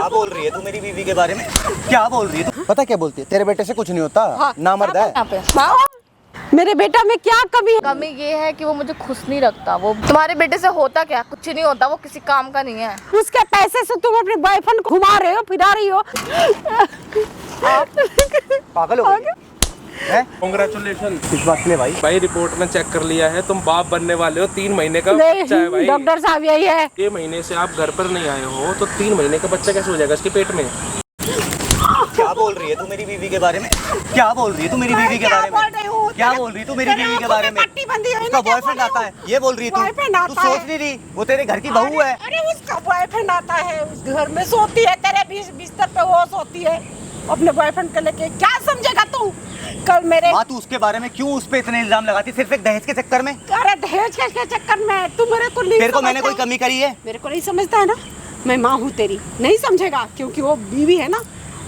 क्या बोल रही है तू मेरी बीवी के बारे में? क्या बोल रही है तू? पता क्या बोलती है, तेरे बेटे से कुछ नहीं होता। हाँ, ना मर्द है। मेरे बेटा में क्या कमी है? कमी ये है कि वो मुझे खुश नहीं रखता। वो तुम्हारे बेटे से होता क्या, कुछ नहीं होता, वो किसी काम का नहीं है। उसके पैसे से तुम अपने बॉयफ्रेंड को घुमा रहे हो, फिरा रही हो। पागल हो गई है? कांग्रेचुलेशन। किस बात के लिए भाई? भाई रिपोर्ट में चेक कर लिया है, तुम बाप बनने वाले हो। 3 महीने का बच्चा है भाई। डॉक्टर साहब यही है। 6 महीने से आप घर पर नहीं आए हो तो 3 महीने का बच्चा कैसे हो जाएगा इसके पेट में? क्या बोल रही है तू मेरी बीवी के बारे में? क्या बोल रही है तू मेरी बीवी के बारे में? क्या बोल रही है तू मेरी बीवी के बारे में? उसका बॉयफ्रेंड आता है, ये बोल रही है तू सोच नहीं रही वो तेरे घर की बहू है। अरे उसका बॉयफ्रेंड आता है, उस घर में सोती है, तेरे बिस्तर पे वो सोती है अपने बॉयफ्रेंड को लेके। क्या समझेगा तू? कल मेरे माँ तू उसके बारे में क्यों उस पे इतने इल्जाम लगाती, सिर्फ एक दहेज के चक्कर में? अरे दहेज के चक्कर में तू मेरे को नहीं तेरे को मैंने समझता। कोई कमी करी है? मेरे को नहीं समझता है ना, मैं माँ हूँ तेरी, नहीं समझेगा क्योंकि वो बीवी है ना,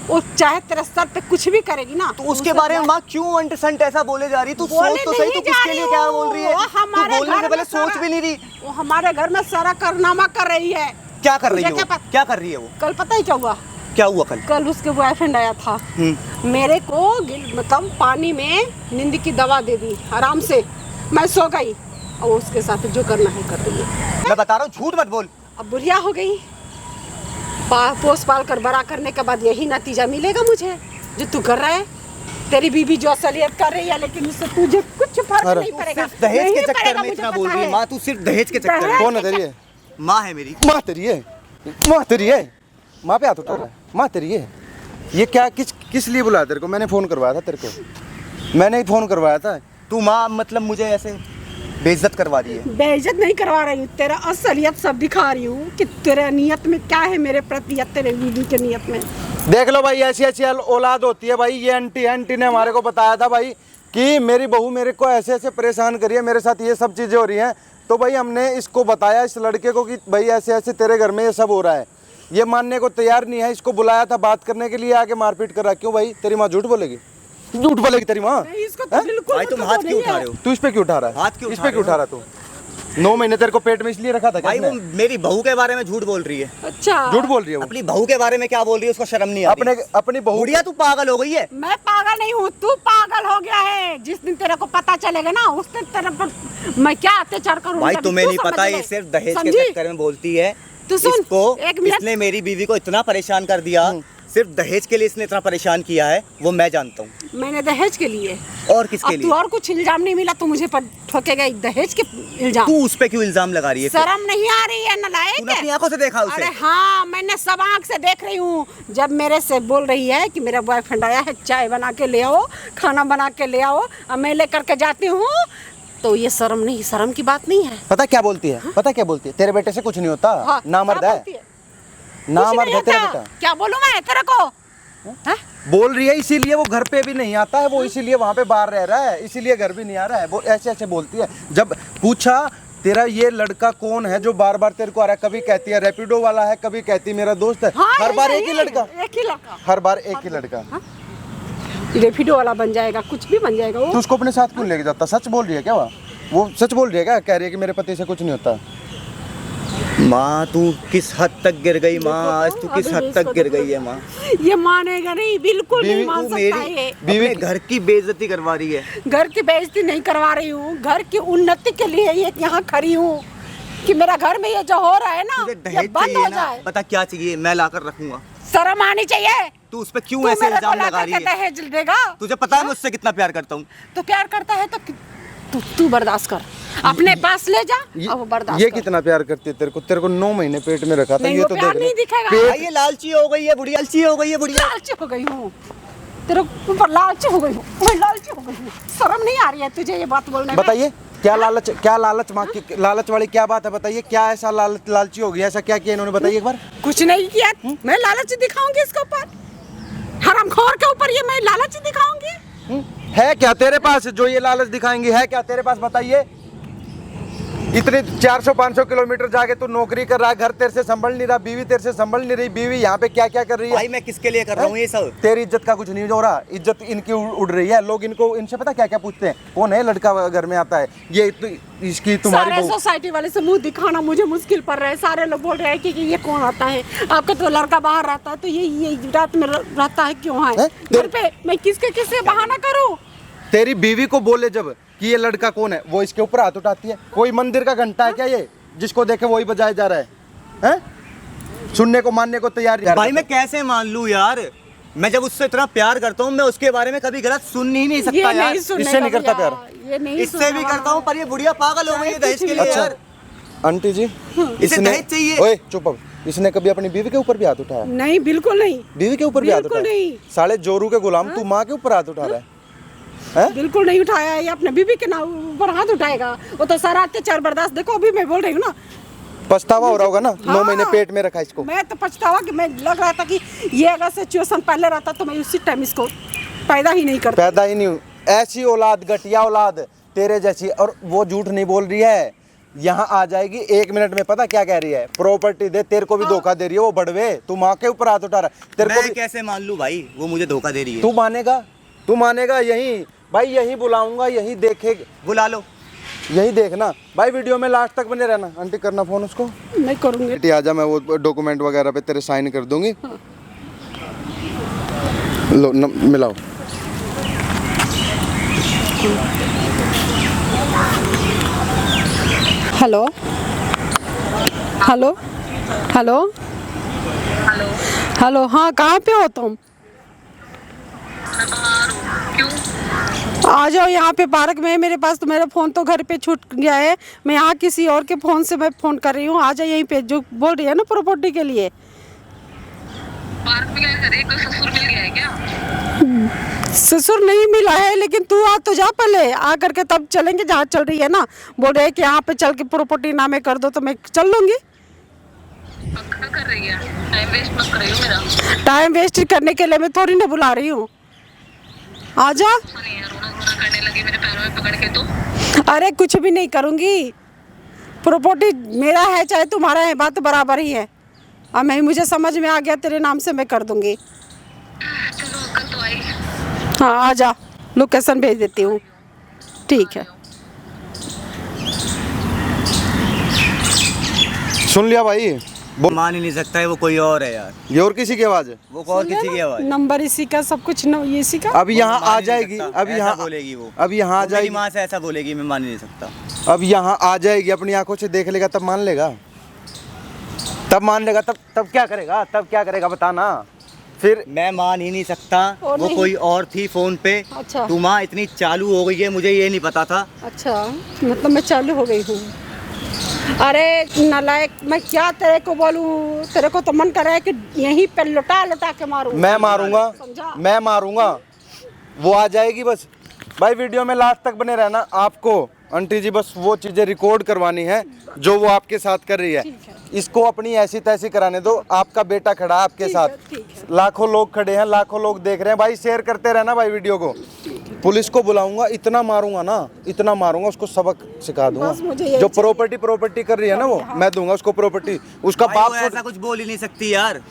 वो चाहे तेरे सर पे कुछ भी करेगी ना। तो उसके बारे में माँ क्यों अंटसंट ऐसा बोले जा रही? तू सोच तो सही, तू किसके लिए क्या बोल रही है? तू बोलने से पहले सोच भी नहीं रही। वो हमारे घर में सारा कारनामा कर रही है। क्या कर रही है तुझे वो? क्या कर रही है वो? कल पता ही क्या हुआ? क्या हुआ कल? कल उसके बॉयफ्रेंड आया था, मेरे को मतलब पानी में नींद की दवा दे दी, आराम से मैं सो गई और उसके साथ जो करना है कर रही है। मैं बता रहा हूँ, झूठ मत बोल। अब बुढ़िया हो गई, पोस पाल कर बड़ा करने के बाद यही नतीजा मिलेगा मुझे जो तू कर रहा है। तेरी बीबी जो असलियत कर रही है, लेकिन उससे तुझे कुछ फर्क नहीं पड़ेगा। सिर्फ दहेज के नहीं चक्कर पड़ेगा, में मुझे इतना पता बोल रही है है। माँ, तू सिर्फ दहेज के चक्कर में। कौन है तेरी है? माँ है मेरी। माँ तेरी है? माँ तेरी है? माँ पे हाथ उठा रहा है? माँ तेरी है? ये क्या किस लिए बुलाया तेरे को? मैंने फोन करवाया था तेरे को, मैंने ही फोन करवाया था। तू माँ मतलब मुझे ऐसे बेइज्जत करवा रही है? बेइज्जत नहीं करवा रही हूँ, तेरा असलियत सब दिखा रही हूँ कि तेरे नियत में क्या है मेरे प्रति या तेरे बीवी के नियत में। देख लो भाई, ऐसी ऐसी औलाद होती है भाई। ये आंटी ने हमारे को बताया था भाई कि मेरी बहू मेरे को ऐसे ऐसे परेशान करी है, मेरे साथ ये सब चीज़ें हो रही हैं। तो भाई हमने इसको बताया, इस लड़के को, कि भाई ऐसे ऐसे तेरे घर में ये सब हो रहा है। ये मानने को तैयार नहीं है। इसको बुलाया था बात करने के लिए, आके मारपीट करा। क्यों भाई? तेरी माँ झूठ बोलेगी? झूठ बोलेगी तेरी माँ? इसको तो बिल्कुल भाई तुम हाथ क्यों उठा रहे हो? तू इस पे क्यों उठा रहा है? हाथ क्यों इस उठा पे रहे क्यों उठा रहा तू? 9 महीने तेरे को पेट में इसलिए रखा था क्या भाई वो इसने? मेरी बहू के बारे में झूठ बोल रही है। अच्छा, झूठ बोल रही है वो? अपनी बहू के बारे में क्या बोल रही है? उसको शर्म नहीं आती? अपनी बहू। बुढ़िया तू पागल हो गई है। मैं पागल नहीं हूँ, तू पागल हो गया है। जिस दिन तेरे को पता चलेगा ना, उस दिन तेरे पर मैं क्या अत्याचार करूँ। भाई तुम्हें नहीं पता, ये सिर्फ दहेज के चक्कर में बोलती है। तू सुन, इसको एक मिनट। इसने मेरी बीवी को इतना परेशान कर दिया, सिर्फ दहेज के लिए इसने इतना परेशान किया है, वो मैं जानता हूँ। मैंने दहेज के लिए, और किसके अब लिए? तू और कुछ इल्जाम नहीं मिला तो मुझे पर ठोकेगा दहेज के इल्जाम। तू उस पे क्यों इल्जाम लगा रही है? शर्म नहीं आ रही है नालायक? तूने अपनी आंखों से देखा उसे? अरे हाँ, मैंने सब आँख से देख रही हूँ। जब मेरे से बोल रही है कि मेरा बॉयफ्रेंड आया है, चाय बना के ले आओ, खाना बना के ले आओ, अब मैं लेकर के जाती हूँ, तो ये शर्म नहीं, शर्म की बात नहीं है। पता क्या बोलती है? पता क्या बोलती है? तेरे बेटे से कुछ नहीं होता। हाँ, ना मर्द क्या है, बोलती है? ना कुछ मर्द नहीं है तेरा होता। बेटा। क्या बोलूं मैं तेरे को? हाँ? बोल रही है, इसीलिए वो घर पे भी नहीं आता है, वो इसीलिए वहाँ पे बाहर रह रहा है, इसीलिए घर भी नहीं आ रहा है। वो ऐसे ऐसे बोलती है। जब पूछा तेरा ये लड़का कौन है जो बार बार तेरे को आ रहा है, कभी कहती है रैपिडो वाला है, कभी कहती है मेरा दोस्त है। हाँ, हर बार यही एक ही है, लड़का, एक ही लड़का, हर बार एक ही लड़का। रेपिडो वाला बन जाएगा, कुछ भी बन जाएगा वो। तू उसको अपने साथ क्यों लेके जाता? सच बोल रही है क्या? वो सच बोल रही है क्या? कह रही है कि मेरे पति से कुछ नहीं होता। माँ तू किस हद तक गिर गई माँ, आज तू किस हद तक गिर गई है माँ। ये मानेगा नहीं, बिल्कुल नहीं बीवी मान तू सकता मेरी ये। बीवी घर की बेइज्जती करवा रही है। घर की बेइज्जती नहीं करवा रही हूँ, घर की उन्नति के लिए ये यहाँ खड़ी हूँ कि मेरा घर में ये जो हो रहा है ना, तुझे ये दहेज बंद चाहिए हो ना? जाए। बता क्या चाहिए, मैं लाकर रखूंगा। शर्म आनी चाहिए। तू उस पे क्यों तू ऐसे मेरे को इल्जाम ला लगा करके रही है? दहेज देगा? तुझे पता है मैं उससे कितना प्यार करता हूँ। तो प्यार करता है तो तू बर्दाश्त कर, अपने पास ले जा और वो बर्दाश्त ये कर। कितना प्यार करती है तेरे को? तेरे को 9 महीने पेट में रखा था। नहीं, ये वो तो प्यार देख नहीं ले। दिखेगा। भाई ये लालची हो गई है, बुढ़िया लालची हो गई है, बुढ़िया लालची हो गई हूँ, तेरे ऊपर लालची हो गई हूँ, मैं लालची हो गई हूँ। शर्म नहीं आ रही है तुझे ये बात बोलने में? बताइए क्या लालच माँ की लालच वाली क्या बात है? बताइए क्या ऐसा लालची हो गई? ऐसा क्या किया इन्होंने? बताइए एक बार। कुछ नहीं किया, मैं लालच दिखाऊंगी इसके ऊपर, हरामखोर के ऊपर ये मैं लालच दिखाऊंगी। है क्या तेरे पास जो ये लालच दिखाएंगी? है क्या तेरे पास? बताइए इतने 400-500 किलोमीटर जाके तू नौकरी कर रहा है, घर तेरे से संभल नहीं रहा, बीवी तेरे से संभल नहीं रही, बीवी यहाँ पे क्या क्या कर रही है। भाई मैं किसके लिए कर रहा हूँ ये सब? तेरी इज्जत का कुछ नहीं हो रहा, इज्जत इनकी उड़ रही है। लोग इनको, इनसे पता क्या क्या पूछते हैं, कौन है लड़का घर में आता है, ये इसकी तुम्हारी सारे बहू। सोसाइटी वाले से मुंह दिखाना मुझे मुश्किल पड़ रहा है। सारे लोग बोल रहे हैं कि ये कौन आता है, आपका तो लड़का बाहर रहता है, तो ये रात में रहता है क्यों है घर पे? मैं किसके बहाना करूं? तेरी बीवी को बोले जब कि ये लड़का कौन है, वो इसके ऊपर हाथ उठाती है। कोई मंदिर का घंटा है क्या ये, जिसको देखे वही बजाया जा रहा है? हैं? सुनने को मानने को तैयार नहीं। भाई मैं कैसे मान लूं यार, मैं जब उससे इतना प्यार करता हूँ, मैं उसके बारे में कभी गलत सुन ही नहीं सकता यार। इससे नहीं करता प्यार, ये नहीं, इससे भी करता हूँ, पर ये बुढ़िया पागल हो गई है दहेज के लिए यार। आंटी जी इसे दहेज चाहिए। ओए चुप अब, इसने कभी अपनी बीवी के ऊपर भी हाथ उठाया? नहीं, बिल्कुल नहीं। बीवी के ऊपर भी हाथ बिल्कुल उठाया? नहीं। साले जोरू के गुलाम, तू माँ के ऊपर हाथ उठा रहा है? बिल्कुल नहीं उठाया, ये अपने बीबी के ऊपर हाथ उठाएगा। वो तो सारा अत्याचार बर्दाश्त, देखो अभी मैं बोल रही हूँ ना, पछतावा हो रहा होगा ना। हाँ। 9 महीने पेट में रखा इसको। मैं तो पछतावा कि मैं लग रहा था कि ये अगर सिचुएशन पहले रहता तो मैं उसी टाइम इसको पैदा ही नहीं करता। पैदा ही नहीं, ऐसी औलाद, घटिया औलाद तेरे जैसी। और वो झूठ नहीं बोल रही है, यहाँ आ जाएगी 1 मिनट में। पता क्या कह रही है? प्रॉपर्टी दे, तेरे को भी धोखा दे रही है वो बड़वे। तू माँ के ऊपर हाथ उठा रहा है, तेरे को मैं भी। कैसे मान लूं भाई वो मुझे धोखा दे रही है? तू मानेगा? तू मानेगा? यही भाई, यही बुलाऊंगा, यही देखे, बुला लो। यही देखना भाई। वीडियो में लास्ट तक बने रहना। आंटी करना फोन उसको। मैं करूँगी। बेटी आजा, मैं वो डॉक्यूमेंट वगैरह पे तेरे साइन कर दूंगी। लो मिलाओ। हेलो हेलो हेलो हेलो, हाँ कहाँ पे हो तुम? आ जाओ यहाँ पे पार्क में। मेरे पास तो मेरा फ़ोन तो घर पे छूट गया है, मैं यहाँ किसी और के फ़ोन से मैं फ़ोन कर रही हूँ। आ जाओ यहीं पे, जो बोल रही है ना प्रॉपर्टी के लिए। पार्क में क्या कर रही है? कोई ससुर मिल गया है क्या? ससुर नहीं मिला है, लेकिन तू आ तो जा पहले, आ करके तब चलेंगे जहाँ चल रही है ना। बोल रहे हैं कि यहाँ पे चल के प्रॉपर्टी नामे कर दो, तो मैं चल लूँगी। पक्का कर रही है? टाइम वेस्ट मत कर रही हो मेरा। टाइम वेस्ट करने के लिए मैं थोड़ी ना बुला रही हूँ, आ जा। नहीं यार, रोना रोना करने लगी मेरे पैरों में पकड़ के तो। अरे कुछ भी नहीं करूँगी, प्रॉपर्टी मेरा है चाहे तुम्हारा है, बात बराबर ही है। अब मैं, मुझे समझ में आ गया, तेरे नाम से मैं कर दूँगी। चलो अक्ल तो आई। हाँ आ जा, लोकेशन भेज देती हूँ। ठीक है। सुन लिया भाई? मान ही नहीं सकता है, वो कोई और है यार। ये और किसी की आवाज है? वो और किसी की आवाज। नंबर इसी का, सब कुछ इसी का। अब यहाँ आ जाएगी, अब अब यहाँ बोलेगी वो। अब यहाँ आ मेरी जाएगी। माँ से ऐसा बोलेगी, मैं मान ही नहीं सकता। अब यहाँ आ जाएगी, अपनी आंखों से देख लेगा, तब मान लेगा। तब मान लेगा, तब क्या करेगा? तब क्या करेगा बताना फिर। मैं मान ही नहीं सकता, और वो नहीं। कोई और थी फोन पे। अच्छा। तू माँ इतनी चालू हो गई है, मुझे ये नहीं पता था। अच्छा, मतलब मैं चालू हो गई हूँ। अरे नालायक, मैं क्या तेरे को बोलूं? तेरे को तो मन कर रहा है कि यहीं पे लुटा लुटा के मारूं। मैं मारूंगा, समझा? मैं मारूंगा। वो आ जाएगी बस। भाई वीडियो में लास्ट तक बने रहना। आपको आंटी जी बस वो चीजें रिकॉर्ड करवानी है जो वो आपके साथ कर रही है। इसको अपनी ऐसी तैसी कराने दो। आपका बेटा खड़ा है आपके साथ, लाखों लोग खड़े हैं, लाखों लोग देख रहे हैं। भाई शेयर करते रहना भाई वीडियो को। पुलिस को बुलाऊंगा, इतना मारूंगा ना, इतना मारूंगा, उसको सबक सिखा दूंगा। बस मुझे यही जो प्रॉपर्टी कर रही है ना, वो मैं दूंगा उसको प्रॉपर्टी। उसका भाई वो बाप ऐसा कुछ बोल ही नहीं सकती यार,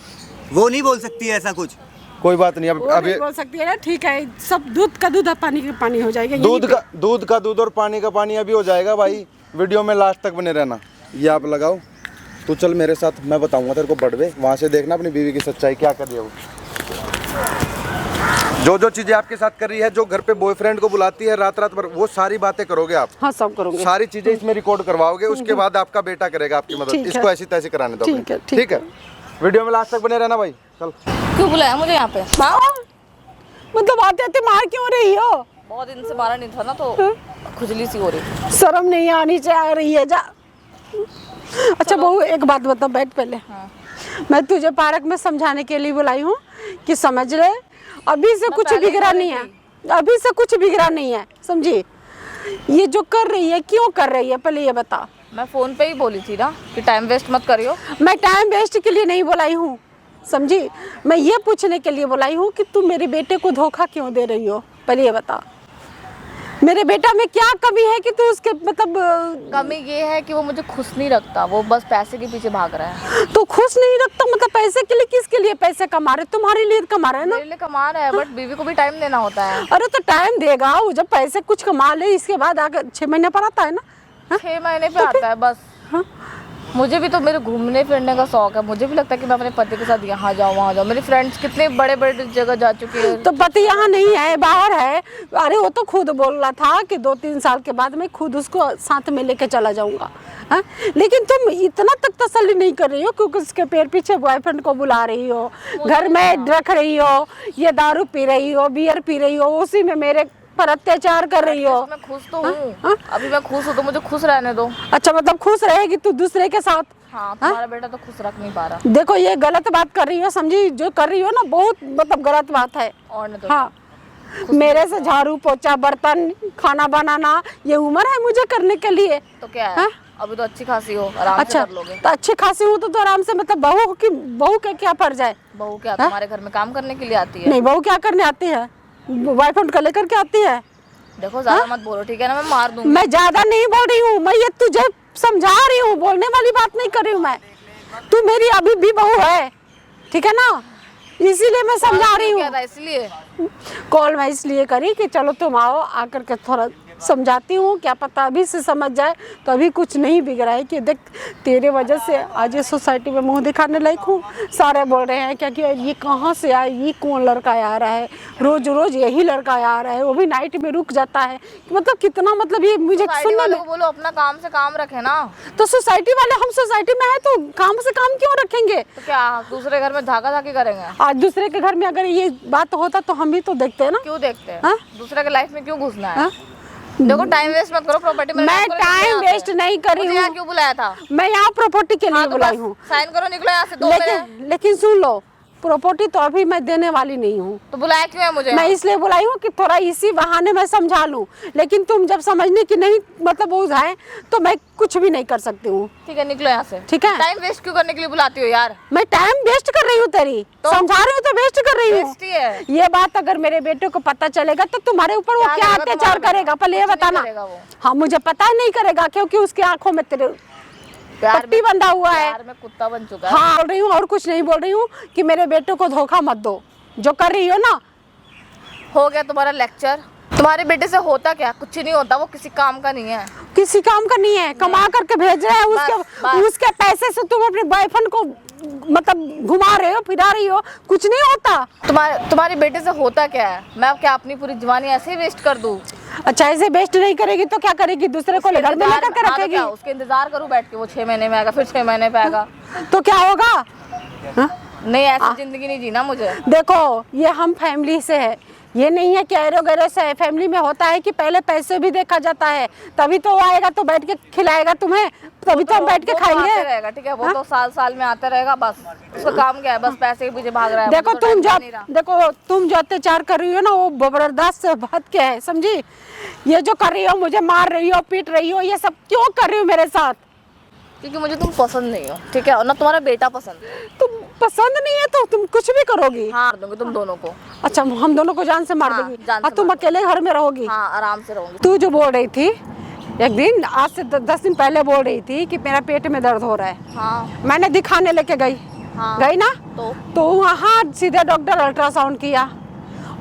वो नहीं बोल सकती ऐसा कुछ। कोई बात नहीं। वो अब नहीं बोल सकती है ना, ठीक है। सब दूध का दूध, पानी का पानी हो जाएगा। दूध का दूध और पानी का पानी अभी हो जाएगा। भाई वीडियो में लास्ट तक बने रहना। ये आप लगाओ, तू चल मेरे साथ, मैं बताऊंगा तेरे को बड़वे। वहां से देखना अपनी बीवी की सच्चाई क्या कर रही है वो। जो चीजें आपके साथ कर रही है, जो घर पे बॉयफ्रेंड को बुलाती है रात रात भर, वो सारी बातें करोगे आप। हाँ सब करूँगी। सारी चीजें इसमें रिकॉर्ड करवाओगे, उसके बाद आपका बेटा करेगा आपकी मदद। ठीक है। इसको ऐसी तैसी कराने दो। ठीक है, ठीक ठीक है। वीडियो में लास्ट तक बने रहना भाई। चल। क्यों बुलाया मुझे यहाँ पे? मतलब आते आते मार क्यों रही हो? बहुत दिन से मारा नहीं था ना, तो खुजली सी हो रही। शर्म नहीं आनी चाहिए रही है जा। अच्छा बहू, एक बात बता, बैठ पहले। हाँ। मैं तुझे पार्क में समझाने के लिए बुलाई हूँ कि समझ ले, अभी से कुछ बिगड़ा नहीं है, अभी से कुछ बिगड़ा नहीं है, समझी? ये जो कर रही है, क्यों कर रही है, पहले ये बता। मैं फोन पे ही बोली थी ना कि टाइम वेस्ट मत करियो। मैं टाइम वेस्ट के लिए नहीं बुलाई हूँ, समझी? मैं ये पूछने के लिए बुलाई हूँ कि तू मेरे बेटे को धोखा क्यों दे रही हो, पहले ये बता। मेरे बेटा में क्या कमी है कि तू उसके मतलब कमी ये है कि वो मुझे खुश नहीं रखता, वो बस पैसे के पीछे भाग रहा है। तो खुश नहीं रखता मतलब पैसे के लिए, किसके लिए पैसे कमा रहे? तुम्हारे लिए कमा रहे हैं ना। मेरे लिए कमा रहा है, बट बीवी को भी टाइम देना होता है। अरे तो टाइम देगा वो, जब पैसे कुछ कमा ले इसके बाद आकर 6 महीने पर आता है ना। 6 महीने पे आता है बस। मुझे भी तो मेरे घूमने फिरने का शौक है, मुझे भी लगता है कि मैं अपने पति के साथ यहाँ जाऊँ वहाँ जाऊँ। मेरी फ्रेंड्स कितने बड़े बड़े जगह जा चुकी है। तो पति यहाँ नहीं है, बाहर है। अरे वो तो खुद बोल रहा था कि 2-3 साल के बाद मैं खुद उसको साथ में लेके चला जाऊंगा। हाँ? लेकिन तुम इतना तक तसल्ली नहीं कर रही हो क्योंकि उसके पैर पीछे बॉयफ्रेंड को बुला रही हो, घर में रख रही हो, ये दारू पी रही हो, बियर पी रही हो, उसी में मेरे पर अत्याचार कर रही हो। मैं खुश तो हूँ, अभी मैं खुश हूँ तो मुझे खुश रहने दो। अच्छा मतलब खुश रहेगी तू दूसरे के साथ? हाँ, तुम्हारा बेटा तो खुश रख नहीं पा रहा। देखो ये गलत बात कर रही हो, समझी? जो कर रही हो ना बहुत मतलब गलत बात है। और नहीं तो हाँ, मेरे से झाड़ू पोछा बर्तन खाना बनाना ये उम्र है मुझे करने के लिए? तो क्या है? अभी तो अच्छी खासी हो, आराम से अच्छा कर लोगे। तो अच्छी खासी हूँ तो आराम से मतलब बहू का क्या फर्ज है? बहू क्या तुम्हारे घर में काम करने के लिए आती है? नहीं, बहू क्या करने आती है? बॉयफ्रेंड को लेकर के आती है। देखो ज्यादा मत बोलो, ठीक है ना? मैं मार दूंगी। मैं ज्यादा नहीं बोल रही हूँ, मैं ये तुझे समझा रही हूँ, बोलने वाली बात नहीं कर रही हूँ मैं। तू मेरी अभी भी बहू है, ठीक है ना? इसीलिए मैं समझा रही हूँ। इसलिए कॉल मैं इसलिए करी कि चलो तुम आओ, आकर के थोड़ा समझाती हूँ, क्या पता अभी से समझ जाए तो अभी कुछ नहीं बिगड़ा है। कि देख तेरे वजह से आज ये सोसाइटी में मुंह दिखाने लायक हूँ। सारे बोल रहे हैं क्या कि ये कहाँ से आया, ये कौन लड़का आ रहा है, रोज रोज यही लड़का आ रहा है, वो भी नाइट में रुक जाता है। मतलब कितना मतलब ये मुझे सुनने में। बोलो अपना काम से काम रखे ना। तो सोसाइटी वाले, हम सोसाइटी में है तो काम से काम क्यों रखेंगे? तो क्या दूसरे घर में धाका धाकी करेंगे? आज दूसरे के घर में अगर ये बात होता तो हम भी तो देखते हैं ना। क्यों देखते हैं? हाँ? दूसरे के लाइफ में क्यों घुसना है? देखो टाइम वेस्ट मत करो प्रॉपर्टी में। मैं टाइम वेस्ट नहीं कर रही हूँ। क्यों बुलाया था? मैं यहाँ प्रॉपर्टी के लिए हाँ, तो बुलाई हूँ। साइन करो, निकलो यहाँ से। दो लेकिन सुन लो, प्रॉपर्टी तो अभी मैं देने वाली नहीं हूँ। तो बुलाया क्यों है मुझे? मैं इसलिए बुलाई हूँ कि थोड़ा इसी बहाने मैं समझा लूँ, लेकिन तुम जब समझने की नहीं मतलब वो है तो मैं कुछ भी नहीं कर सकती हूँ। ठीक है, निकलो यहाँ से। ठीक है? टाइम वेस्ट क्यों करने के लिए बुलाती हो यार? मैं टाइम वेस्ट कर रही हूँ तेरी? तो? समझा रही हूँ तो वेस्ट कर रही हूँ? वेस्ट ही है। ये बात अगर मेरे बेटे को पता चलेगा तो तुम्हारे ऊपर वो क्या अत्याचार करेगा पहले ये बताना। हाँ मुझे पता नहीं करेगा क्योंकि उसकी आंखों में तेरे पट्टी बंधा हुआ है। प्यार में कुत्ता बन चुका है। हाँ बोल रही हूँ और कुछ नहीं बोल रही हूँ कि मेरे बेटे को धोखा मत दो, जो कर रही हो ना। हो गया तुम्हारा लेक्चर? तुम्हारे बेटे से होता क्या? कुछ नहीं होता, वो किसी काम का नहीं है। किसी काम का नहीं है, कमा करके भेज रहे हैं उसके पैसे से तुम अपने बॉयफ्रेंड को मतलब घुमा रहे हो, फिरा रही हो, कुछ नहीं होता। तुम्हारे बेटे से होता क्या है? मैं क्या अपनी पूरी जवानी ऐसे ही वेस्ट कर दूं? अच्छा ऐसे वेस्ट नहीं करेगी तो क्या करेगी? दूसरे को घर में लेकर के रखेगी? उसके इंतजार करूं बैठ के, वो 6 महीने में आएगा, फिर 6 महीने पे आएगा, तो क्या होगा? नहीं ऐसी जिंदगी नहीं जीना मुझे। देखो ये हम फैमिली से है, ये नहीं है कि एरो गैरो से है। फैमिली में होता है कि पहले पैसे भी देखा जाता है, तभी तो वो आएगा तो बैठ के खिलाएगा तुम्हें, तभी तो हम बैठ के खाएंगे। रहेगा ठीक है, वो तो साल में आते रहेगा, बस उसका काम क्या है? बस पैसे के पीछे भाग रहा है। देखो तुम जो अत्याचार कर रही हो ना वो बर्दाश्त से हद के है, समझी? ये जो कर रही हो, मुझे मार रही हो, पीट रही हो, ये सब क्यों कर रही हो मेरे साथ? क्योंकि मुझे तुम पसंद नहीं हो, ठीक है? और ना तुम्हारा बेटा पसंद है। तुम पसंद नहीं है तो तुम कुछ भी करोगी? मार दूंगी तुम दोनों को। अच्छा हम दोनों को जान से मार देगी? और तुम अकेले घर में रहोगी? हाँ आराम से रहूंगी। तू जो बोल रही थी एक दिन, आज से 10 दिन पहले बोल रही थी कि मेरा पेट में दर्द हो रहा है। हाँ। मैंने दिखाने लेके गई। हाँ। गई ना? तो वहाँ सीधे डॉक्टर अल्ट्रासाउंड किया,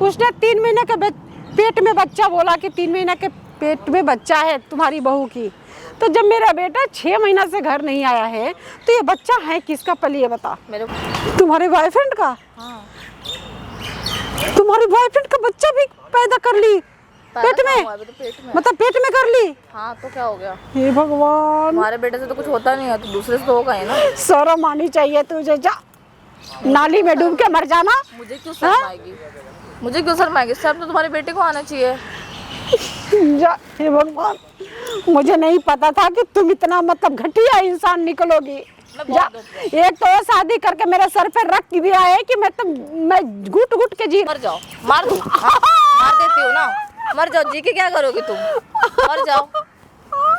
उसने 3 महीने के पेट में बच्चा बोला कि 3 महीने के पेट में बच्चा है तुम्हारी बहू की। तो जब मेरा बेटा 6 महीना से घर नहीं आया है तो ये बच्चा है किसका? पहले ये बता। मेरे तुम्हारे बॉयफ्रेंड का? हाँ। तुम्हारे बॉयफ्रेंड का बच्चा भी पैदा कर ली पेट में? मतलब पेट में कर ली? हाँ तो क्या हो गया? हे भगवान, तुम्हारे बेटे से तो कुछ होता नहीं है, तो दूसरे से तो होगा ही ना। शर्म आनी चाहिए तुझे, जा नाली में डूब के मर जाना। मुझे क्यों शर्म आएगी? मुझे क्यों शर्म आएगी? शर्म तो तुम्हारे बेटे को आना चाहिए। जा, हे भगवान, मुझे नहीं पता था कि तुम इतना मतलब घटिया इंसान निकलोगी। जा, एक तो शादी करके मेरे सर पे रख दिया है कि मैं घुट घुट के जी। मर जाओ, मार दूं? मार देती हो ना, मर जाओ। जी के क्या करोगी तुम? मर जाओ,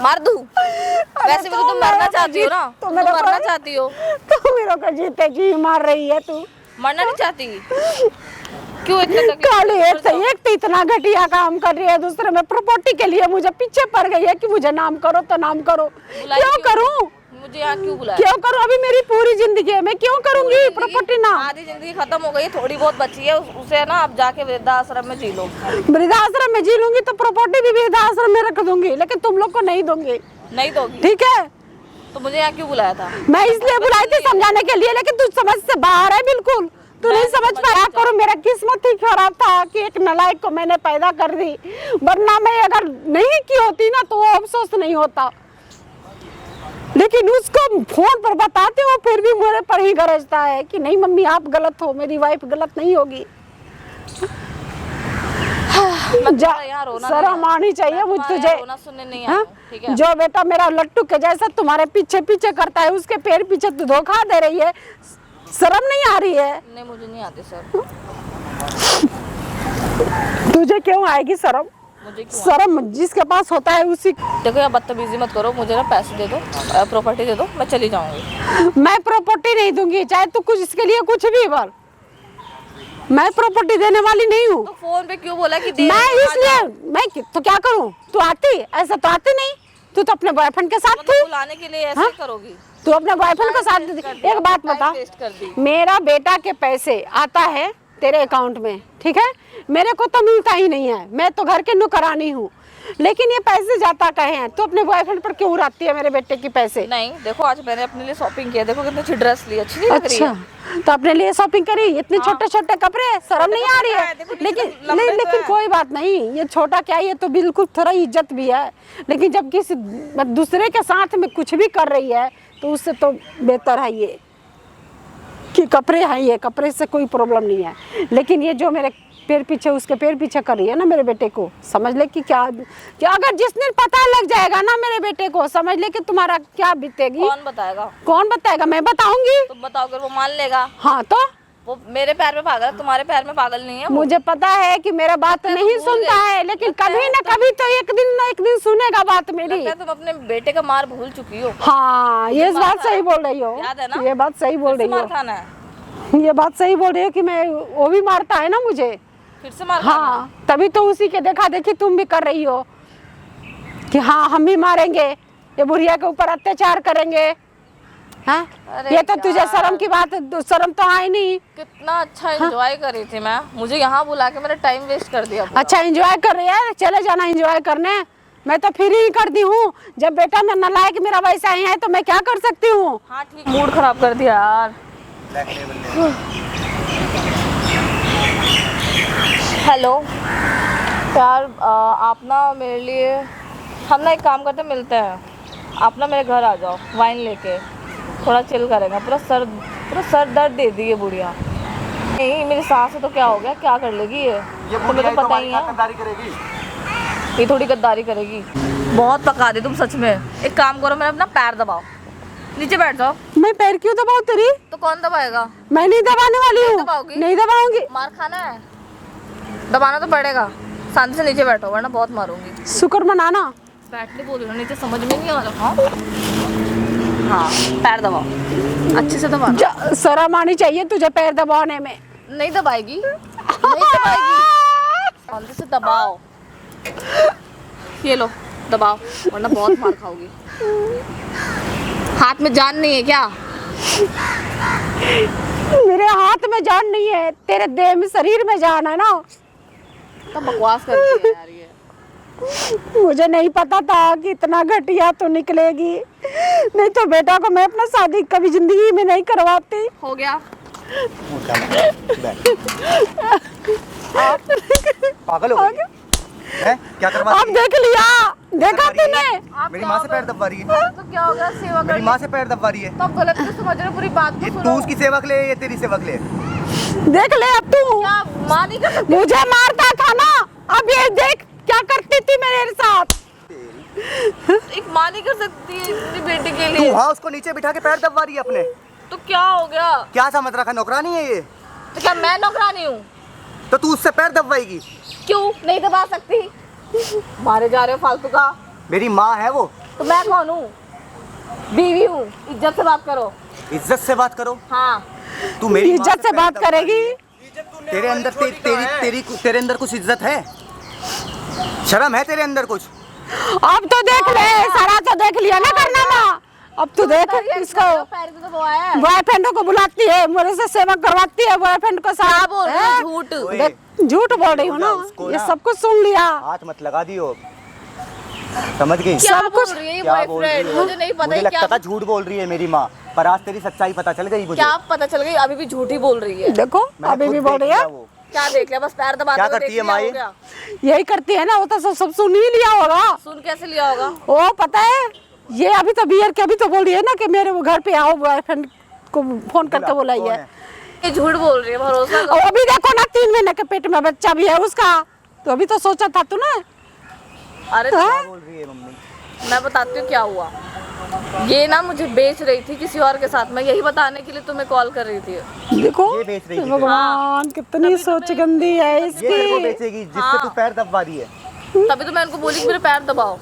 मार दूं? वैसे भी तो तुम मरना चाहती हो ना, तुम मरना चाहती हो। तू मेरे को जीते जी मार रही है, तू मरना नहीं चाहती। क्यों इतने तकलीफ काली मर एक से जाओ। एक तो इतना घटिया काम कर रही है, दूसरे में प्रॉपर्टी के लिए मुझे पीछे पड़ गई है कि मुझे नाम करो तो नाम करो। बुलाई क्यों करूं? मुझे यहाँ क्यों बुलाया? क्यों करूं? अभी मेरी पूरी जिंदगी है, मैं क्यों करूंगी प्रॉपर्टी ना? आधी जिंदगी खत्म हो गई, थोड़ी बहुत बची है, उसे ना अब जाके वृद्धाश्रम में जी लो। वृद्धाश्रम में जी लूंगी तो प्रॉपर्टी भी वृद्धाश्रम में रख दूंगी, लेकिन तुम लोग को नहीं दूंगी। नहीं दोगी ठीक है? तो मुझे यहाँ क्यों बुलाया था? मैं इसलिए बुलाई थी समझाने के लिए, लेकिन तू समझ से बाहर है बिल्कुल। तू नहीं समझ पाया करो, मेरा किस्मत ही खराब था कि एक नालायक को मैंने पैदा कर दी, वरना मैं अगर नहीं की होती ना तो वो अफसोस नहीं होता। लेकिन उसको फोन पर बताते हो फिर भी मेरे पर ही गरजता है कि नहीं मम्मी आप गलत हो, मेरी वाइफ गलत नहीं होगी। शर्म आनी चाहिए मुझ तुझे। रोना सुनने नहीं हाँ? आया हूँ, ठीक है? जो बेटा मेरा लट्टू के जैसा तुम्हारे पीछे पीछे करता है, उसके पैर पीछे तू धोखा दे रही है, शर्म नहीं आ रही है? नहीं मुझे नहीं आती सर। तुझे क्यों आएगी शर्म? मुझे क्यों शर्म जिसके पास होता है उसी। देखो यार बदतमीजी मत करो, मुझे ना पैसे दे दो, प्रॉपर्टी दे दो, मैं चली जाऊंगी। मैं प्रॉपर्टी नहीं दूंगी, चाहे तू कुछ इसके लिए कुछ भी बोल, मैं प्रॉपर्टी देने वाली नहीं हूँ। तो फोन पे क्यों बोला कि दे मैं दो, आ इसलिए जाओ। मैं तो क्या करूँ? तू आती ऐसा तो आती नहीं, तू तो अपने बॉयफ्रेंड के साथ मतलब थी। बुलाने के लिए ऐसे हाँ? करोगी? तू अपने बॉयफ्रेंड के साथ Time waste कर दिया, एक बात time बता, waste कर दी। मेरा बेटा के पैसे आता है तेरे अकाउंट में, ठीक है? मेरे को तो मिलता ही नहीं है, मैं तो घर के नौकरानी हूँ, लेकिन ये पैसे जाता कहे हैं? तो अपने बॉयफ्रेंड पर क्यों उड़ाती है मेरे बेटे के पैसे? नहीं देखो आज मैंने अपने लिए शॉपिंग किया, देखो कितनी अच्छी ड्रेस ली, अच्छी नहीं लग रही अच्छा, है? तो अपने लिए शॉपिंग करी, इतने छोटे छोटे कपड़े, शर्म नहीं आ रही है? देखो, लेकिन लंबे नहीं, तो लेकिन है। कोई बात नहीं, ये छोटा क्या, ये तो बिल्कुल थोड़ा इज्जत भी है। लेकिन जब किसी दूसरे के साथ में कुछ भी कर रही है तो उससे तो बेहतर है ये कि कपड़े हैं, ये कपड़े से कोई प्रॉब्लम नहीं है। लेकिन ये जो मेरे पैर पीछे, उसके पैर पीछे कर रही है ना मेरे बेटे को, समझ ले कि क्या अगर जिस दिन पता लग जाएगा ना मेरे बेटे को, समझ ले कि तुम्हारा क्या बीतेगी। कौन बताएगा? कौन बताएगा? मैं बताऊंगी। तुम बताओगे वो मान लेगा? हाँ तो वो मेरे पैर में पागल है, तुम्हारे पैर में पागल नहीं है वो। मुझे पता है कि मेरा बात नहीं भूल सुनता गई। है, लेकिन लगता कभी है ना कभी तो एक दिन ना एक दिन सुनेगा बात मेरी। लगता है तुम अपने बेटे का मार भूल चुकी हो। हाँ ये मार बात खाना सही बोल रही हो, याद है ना? ये बात सही बोल फिर से रही मार हो, खाना है, ये बात सही बोल रही हो कि मैं वो भी मारता है ना मुझे। फिर से मार खाना है। हाँ तभी तो उसी के देखा देखी तुम भी कर रही हो कि हाँ हम भी मारेंगे, ये बुढ़िया के ऊपर अत्याचार करेंगे। हाँ अरे ये तो तुझे यार। शर्म की बात, शर्म तो आई नहीं। कितना अच्छा एंजॉय कर रही थी मैं, मुझे यहाँ बुला के मेरा टाइम वेस्ट कर दिया पूरा। अच्छा एंजॉय कर रही है, चले जाना एंजॉय करने, मैं तो फ्री ही करती हूँ। जब बेटा मैं नालायक मेरा वैसा ही है तो मैं क्या कर सकती हूँ? हाँ ठीक, मूड खराब कर दिया यार। हेलो यार, आप ना मेरे लिए, हम ना एक काम करते मिलते हैं, आप ना मेरे घर आ जाओ, वाइन लेके थोड़ा चिल करेंगे। पूरा सर दर्द दे दी है बुढ़िया। नहीं मेरी सास है तो क्या हो गया, क्या कर लेगी ये तुम्हें तो पता ही है। करेगी। ये थोड़ी गद्दारी करेगी। बहुत पका दी तुम सच में। एक काम करो, मेरा अपना पैर दबाओ, नीचे बैठ जाओ। मैं पैर क्यों दबाऊं तेरी? तो कौन दबाएगा? मैं नहीं दबाने वाली हूँ, दबाओगी? नहीं दबाऊंगी। मार खाना है, दबाना तो पड़ेगा। शांति से नीचे बैठो वरना बहुत मारूंगी। शुक्र मनाना। बैठने बोल रही हूँ, नीचे समझ में नहीं आ रहा। हाँ पैर दबाओ, अच्छे से दबाना। शर्म आनी चाहिए तुझे पैर दबाने में। नहीं दबाएगी, नहीं दबाएगी, शांति से दबाओ। ये लो दबाओ वरना बहुत मार खाओगी। हाथ में जान नहीं है क्या? मेरे हाथ में जान नहीं है, तेरे देह में, शरीर में जान है ना। तो बकवास करती है यार ये। मुझे नहीं पता था कि इतना घटिया तो निकलेगी, नहीं तो बेटा को मैं अपना शादी कभी जिंदगी में नहीं करवाती। हो गया पागल हो गई है? क्या करवा अब देख लिया, देखा तूने? मेरी माँ से पैर दबा रही है, तो क्या हो गया? सेवा कर मेरी ली। माँ से पैर दबा रही है। तो आप गलत क्यों समझ रहे हो? पूरी बात को ये तू सुनो। उसकी सेवा के लिए, ये तेरी सेवा के लिए। देख ले अब तू। क्या माँ नहीं कर सकती? मुझे मारता था ना, अब ये देख क्या करती थी मेरे साथ। एक माँ नहीं कर सकती अपनी बेटी के तू लिए। हाँ उसको नीचे बिठा के पैर दबा रही है अपने। तो क्या हो गया? क्या समझ रखा, नौकरानी है ये? तो क्या मैं नौकरानी हूँ? तो तू उससे पैर दबवाएगी? क्यों नहीं दबा सकती? मारे जा रहे हो फालतू का। मेरी माँ है वो। तो मैं कौन हूँ? बीवी हूँ, इज्जत से बात करो। इज्जत से बात करो। हाँ तू मेरी माँ इज्जत से पैर बात दबा रही करेगी? है। इज्जत तू तेरे अंदर तेरे अंदर कुछ इज्जत है, शर्म है तेरे अंदर कुछ? अब तो देख ले, सारा तो देख लिया ना कारनामा। अब तो देख इसको पैर तो वो आया है। बॉयफ्रेंड को बुलाती है, मेरे से सेवा करवाती है बॉयफ्रेंड को। क्या बोल रही है? झूठ। देख, झूठ बोल रही हूँ ना, उसको ये ना- सब कुछ सुन लिया। हाथ मत लगा दियो, समझ गई? क्या सब बोल कुछ- रही है ये क्या बोल रही बॉयफ्रेंड? है? मुझे नहीं पता मुझे है लगता क्या था झूठ बोल रही है मेरी माँ, पर आज तेरी सच्चाई पता चल गई मुझे। क्या पता चल गई, अभी भी झूठ ही बोल रही है। देखो मैंने अभी खुद भी बोल देख रही है। लिया वो। क्या देख लिया? बस पैर दबा क्या के करती देख है लिया, माँ हो ये? गया। यही करती है ना, वो तो सब सुन ही लिया होगा। सुन कैसे लिया होगा? वो पता है, ये अभी तो बियर के अभी तो बोल रही है ना कि मेरे वो घर पे आओ, बॉयफ्रेंड को फोन करके बुलाई कौन है। है? ये झूठ बोल रही है, भरोसा और करो। अभी देखो ना 3 महीने के पेट में बच्चा भी है उसका, तो अभी तो सोचा था तू ना। अरे हाँ? क्या बोल रही है मम्मी? मैं बताती हूँ क्या हुआ। ये ना मुझे बेच रही थी किसी और के साथ, मैं यही बताने के लिए तुम्हें कॉल कर रही थी। देखो ये बेच रही थी भगवान, कितनी सोच गंदी है ये तेरे को इसकी। बेचेगी जिससे हाँ। तू पैर दबवा दी है। तभी तो मैं उनको बोली कि मेरे पैर दबाओ,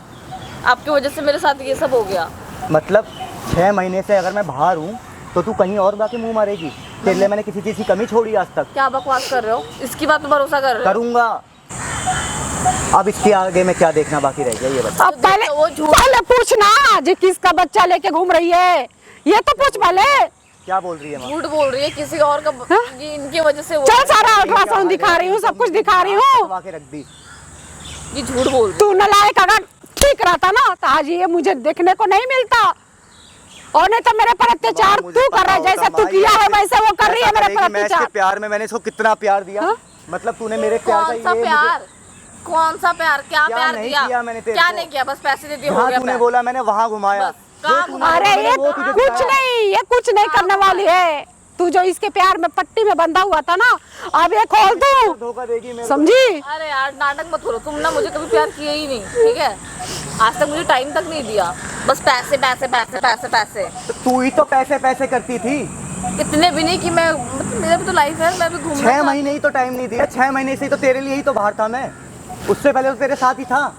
आपकी वजह से मेरे साथ ये सब हो गया। मतलब 6 महीने से अगर मैं बाहर हूँ तो तू कहीं और जाके मुंह मारेगी? तेरे लिए मैंने किसी चीज की कमी छोड़ी आज तक? क्या बकवास कर रहे हो? इसकी बात पे भरोसा कर रहे हो? करूंगा। अब इसके आगे में क्या देखना बाकी रह गया ये बता। अब पहले वो झूठ- पहले पूछना जी किसका बच्चा लेके घूम रही है, ये तो पूछ पहले। क्या बोल रही है माँ? झूठ बोल रही है किसी और का, हाँ? ये इनकी वजह से हुआ चल है। सारा अल्ट्रासाउंड दिखा रही हूँ, सब कुछ दिखा रही हूँ। दबा के रख दी। ये झूठ बोल रही तू नलायक, अगर ठीक रहता ना तो आज ये मुझे देखने को नहीं मिलता। और नहीं तो मेरे पर अत्याचार माँ, मुझे तू कर रहा है, पता जैसे होता, तू माँ, किया है ये वैसे वो कर रही है ऐसा मेरे पर करेगी, मैं इसके अत्याचार। प्यार में मैंने इसको कितना प्यार दिया। हाँ? मतलब तूने मेरे है। प्यार कौन का सा ये प्यार? कौन सा प्यार? क्या क्या प्यार नहीं दिया? किया मैंने तेरे क्या को? नहीं किया? बस पैसे दे दिए, हो जहाँ गया तूने प्यार। बोला मैंने वहाँ घुमाया। बस, कहाँ जो तूने घुमाया? बोला, अरे मैंने ये वो तुझे कुछ बताया। नहीं, ये कुछ नहीं करने वाली है। तू जो इसके प्यार में पट्टी में बंधा हुआ था ना, अब ये खोल दूं, धोखा देगी मेरे को। समझी? अरे यार नाटक मत करो, तुम ना मुझे कभी प्यार किए ही नहीं, ठीक है? आज तक मुझे टाइम तक नहीं दिया, बस पैसे पैसे पैसे पैसे पैसे। तो तू ही तो पैसे पैसे करती थी। इतने भी नहीं कि मैं, मतलब मेरा भी तो लाइफ है, मैं भी घूमना 6 चाहती- महीने ही तो टाइम नहीं दिया। 6 महीने से ही तो तेरे लिए ही तो बाहर था मैं। उससे पहले तो तेरे साथ ही था।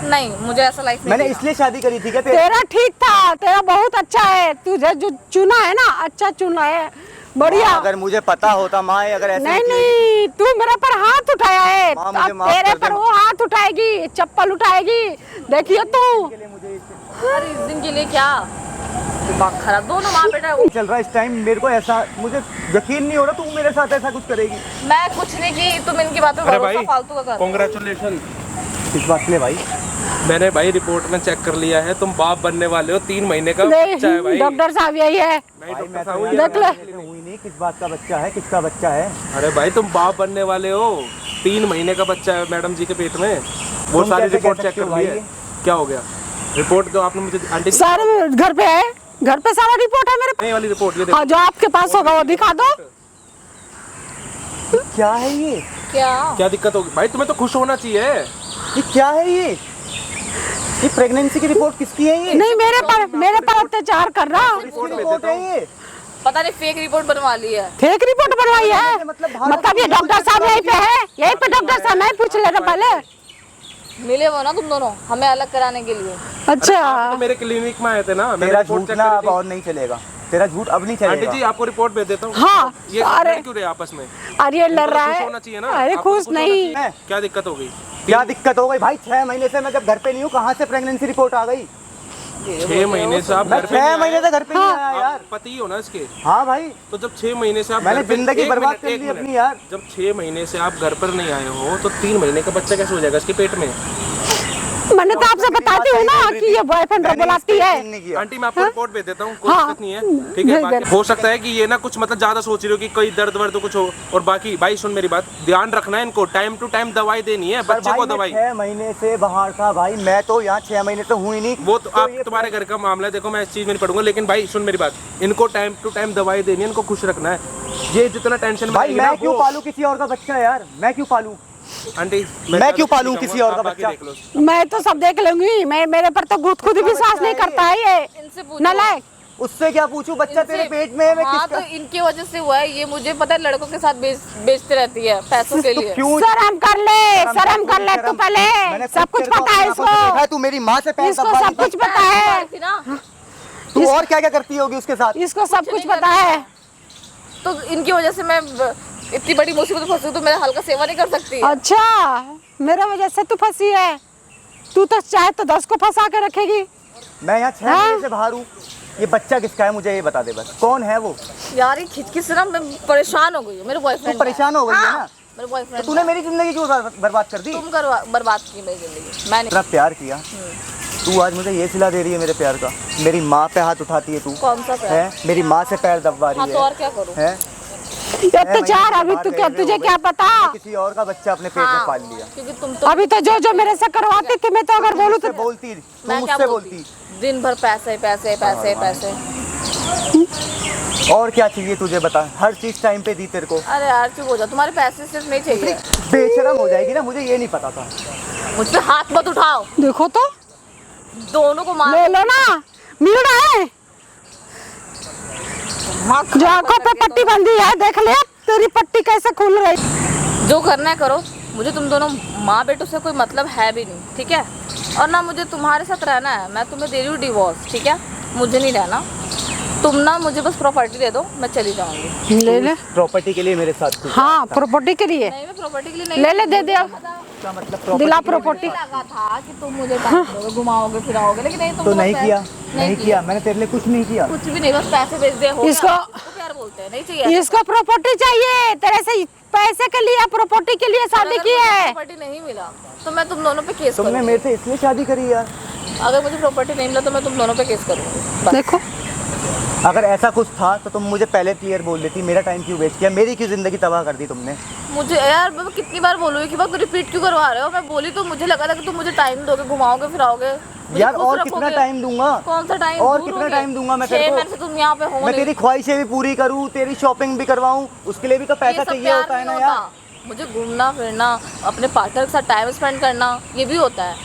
नहीं, मुझे ऐसा लाइफ नहीं मैंने चाहिए। इसलिए शादी करी थी क्या तेरे? तेरा ठीक था, तेरा बहुत अच्छा है, तुझे जो चुना है ना अच्छा चुना है, बढ़िया। अगर मुझे पता होता माँ अगर ऐसे नहीं निकलेगी- नहीं, तू मेरे पर हाथ उठाया है, माँ, मुझे अब माफ तेरे कर दे। पर वो हाथ उठाएगी, चप्पल उठाएगी, देखिए तू। के लिए मुझे इस- अरे इस दिन के लिए क्या दिमाग खराब, दोनों माँ बेटा। चल रहा है इस टाइम। मेरे को ऐसा, मुझे यकीन नहीं हो रहा तू मेरे साथ ऐसा कुछ करेगी। मैं कुछ नहीं की, तुम इनकी बातों पे अरे भरोसा भाई फालतू का कर रहे हो। कॉन्ग्रेचुलेशन, इस बात के लिए भाई मैंने भाई रिपोर्ट में चेक कर लिया है, तुम बाप बनने वाले हो। 3 महीने का बच्चा है भाई। डॉक्टर साहब यही है, मैं भाई, डॉक्टर मैं साहब तो हूँ, देख ले। हुई नहीं किस बात का बच्चा है, किसका बच्चा है। अरे भाई तुम बाप बनने वाले हो। 3 महीने का बच्चा है मैडम जी के पेट में। वो तुम सारी कैसे रिपोर्ट कह चेक सकते कर हो ली भाई है। क्या हो गया? रिपोर्ट जो आपने मुझे आंटी सारे घर पे है, घर पे सारा रिपोर्ट है मेरे नहीं वाली रिपोर्ट ये पास। हाँ, देखो। जो आपके पास होगा वो दिखा दो। क्या है ये? क्या? क्या दिक्कत होगी भाई? तुम्हें तो खुश होना चाहिए। ये क्या है ये? प्रेगनेंसी की रिपोर्ट किसकी है ये? नहीं, मेरे पर अत्याचार कर रहा, किसकी रिपोर्ट है ये? पता नहीं फेक रिपोर्ट बनवा ली है। फेक रिपोर्ट बनवाई है। मतलब ये डॉक्टर साहब यहीं पे है, यहीं पे डॉक्टर साहब, मैं पूछ लेना पहले। मिले हो ना तुम दोनों हमें अलग कराने के लिए। अच्छा, आप तो मेरे क्लिनिक में आए थे ना, मैंने तेरा रिपोर्ट झूठ चेक ना करी अब थी। और नहीं चलेगा। तेरा झूठ अब नहीं आंटी जी चलेगा। आपको रिपोर्ट भेज देता हूँ। हाँ, ये अरे लड़ क्यों रहे आपस में? अरे लड़ रहा खुश है। होना चाहिए ना। अरे आपको खुश तो होना नहीं, है। क्या दिक्कत हो गई? क्या दिक्कत हो गई भाई? 6 महीने से मैं जब घर पे नहीं हूँ, कहाँ से प्रेगनेंसी रिपोर्ट आ गई? 6 महीने से आप मैं घर पे 6 नहीं महीने आए। से घर पे नहीं आया आप यार। पति हो ना इसके। हाँ भाई, तो जब 6 महीने से आप मैंने घर पे- जिंदगी एक बर्बाद मिनट, कर एक ली मिनट। अपनी यार। जब 6 महीने से आप घर पर नहीं आए हो तो 3 महीने का बच्चा कैसे हो जाएगा इसके पेट में? मैंने तो आपसे बताती हूँ ना कि ये बॉयफ्रेंड को बुलाती है। आंटी मैं आपको रिपोर्ट भेज देता हूँ, कोई हाँ। दिक्कत नहीं है, ठीक है। भेज बाकी देना। हो सकता है कि ये ना कुछ मतलब ज्यादा सोच रही हो कि कोई दर्द वर्द कुछ हो। और बाकी भाई सुन मेरी बात, ध्यान रखना है इनको, टाइम टू टाइम दवाई देनी है बच्चे को। दवाई 6 महीने से बाहर था भाई, मैं तो यहाँ 6 महीने से हुई नहीं। वो तो आप तुम्हारे घर का मामला है, देखो मैं इस चीज में नहीं पढ़ूंगा, लेकिन भाई सुन मेरी बात, इनको टाइम टू टाइम दवाई देनी है, इनको खुश रखना है। ये जितना टेंशन में भाई रहेगी ना, मैं क्यों वो- पालूं किसी और का बच्चा यार? मैं क्यों पालूं? आंटी मैं क्यों पालूं किसी और का आप बाकी बच्चा? देख लो। मैं तो सब देख लूंगी, मैं मेरे पर तो खुद ही विश्वास नहीं करता है ये इनसे पूछो। नलायक। उससे क्या पूछूं? बच्चा तेरे इनसे- पेट में है, मैं हाँ, किसका? तो इनकी वजह से हुआ है ये, मुझे पता है। लड़कों के साथ बेचते रहती है पैसों के लिए। क्यों? शर्म कर ले, शर्म कर ले तू पहले, मैंने सब कुछ तेरे को पता है अपनी आंखों से देखा इसको, है, तू मेरी माँ से पैर इसको दबा सब दी कुछ पता है, थी ना, तू और क्या क्या करती होगी उसके साथ? इसको सब कुछ पता है। तो इनकी वजह से मैं इतनी बड़ी मुसीबत में फंसी तो मेरा हल्का सेवा नहीं कर सकती? अच्छा, मेरे वजह से तू फंसी है। तू तो चाहे तो 10 को फंसा के रखेगी। मैं यहाँ 6 महीने से बाहर हूँ। ये बच्चा किसका है मुझे ये बता दे बस, कौन है वो? यार ये खिचखिच से ना मैं परेशान हो गई हूँ। मेरे बॉयफ्रेंड तू परेशान हो गई है ना? मेरे बॉयफ्रेंड। तूने मेरी जिंदगी क्यों बर्बाद कर दी? तुम बर्बाद की मेरी जिंदगी, मैं नहीं। इतना प्यार किया तू, आज मुझे ये सिला दे रही है मेरे प्यार का। मेरी माँ पे हाथ उठाती है तू। कौन सा प्यार? है मेरी माँ से पैर दबवा रही हाँ है। तो और क्या करूँ? है अत्याचार। अभी तू क्या, तुझे क्या पता? किसी और का बच्चा अपने पेट में पाल लिया। क्योंकि तुम तो अभी तो जो मेरे से करवाती थी, मैं तो अगर बोलूँ तो बोलती मैं क्या मुझसे बोलती? दिन भर पैसे पैसे पैसे पैसे। और क्या चाहिए तुझे बता? हर चीज टाइम पे दी तेरे को। अरे यार चुप हो जा, तुम्हारे पैसे सिर्फ नहीं चाहिए। बेशरम हो जाएगी ना, मुझे ये नहीं पता था। मुझ पे हाथ मत उठाओ, देखो तो दोनों को मार। ले लो ना, मिल रहा है। जो आंखों पे पट्टी बंधी है, देख ले तेरी पट्टी कैसे खुल रही। जो करना है करो, मुझे तुम दोनों माँ बेटों से कोई मतलब है भी नहीं, ठीक है? और ना मुझे तुम्हारे साथ रहना है। मैं तुम्हें दे रही हूँ डिवोर्स, ठीक है? मुझे नहीं रहना। तुम ना मुझे बस प्रॉपर्टी दे दो, मैं चली जाऊंगी। ले ले। प्रॉपर्टी के लिए मेरे साथ कुछ हाँ, प्रॉपर्टी के लिए नहीं, मैं प्रॉपर्टी के लिए नहीं। ले ले, दे दे अब। का मतलब दिला प्रॉपर्टी। लगा था कि तुम मुझे टाइम दोगे, घुमाओगे फिराओगे, लेकिन नहीं, तुम तो बस नहीं पैसे- किया, नहीं किया मैंने तेरे लिए कुछ नहीं किया। कुछ भी नहीं, बस पैसे भेज दे। हो इसको- प्यार बोलते हैं, नहीं चाहिए। इसको प्रॉपर्टी चाहिए तेरे से, पैसे के लिए, प्रॉपर्टी के लिए शादी की है। प्रॉपर्टी नहीं मिला तो मैं तुम दोनों पे केस तुमने करूंगी। मेरे से इसलिए शादी करी यार? अगर मुझे प्रॉपर्टी नहीं मिला तो मैं तुम दोनों पे केस करूंगी, बस। देखो, अगर ऐसा कुछ था तो तुम मुझे पहले क्लियर बोल देती। मेरा टाइम क्यों वेस्ट किया? मेरी क्यों जिंदगी तबाह कर दी तुमने? मुझे यार मैं कितनी बार बोलूँ कि बात रिपीट क्यों करवा रहे हो? मैं बोली तो मुझे लगा था कि तुम मुझे टाइम दोगे, घुमाओगे फिराओगे, मुझे यार खुश और रखोगे। कितना टाइम दूंगा? कौन सा टाइम? और दूर कितना होगे। टाइम दूंगा मैं 6 तेरे को? महीने से तुम यहाँ पे हो मैं नहीं। तेरी ख्वाहिशें भी पूरी करूँ, तेरी शॉपिंग भी करवाऊँ, उसके लिए भी तो ये पैसा सब चाहिए प्यार होता है ना नहीं यार। होता। मुझे घूमना फिरना, अपने पार्टनर के साथ टाइम स्पेंड करना, ये भी होता है।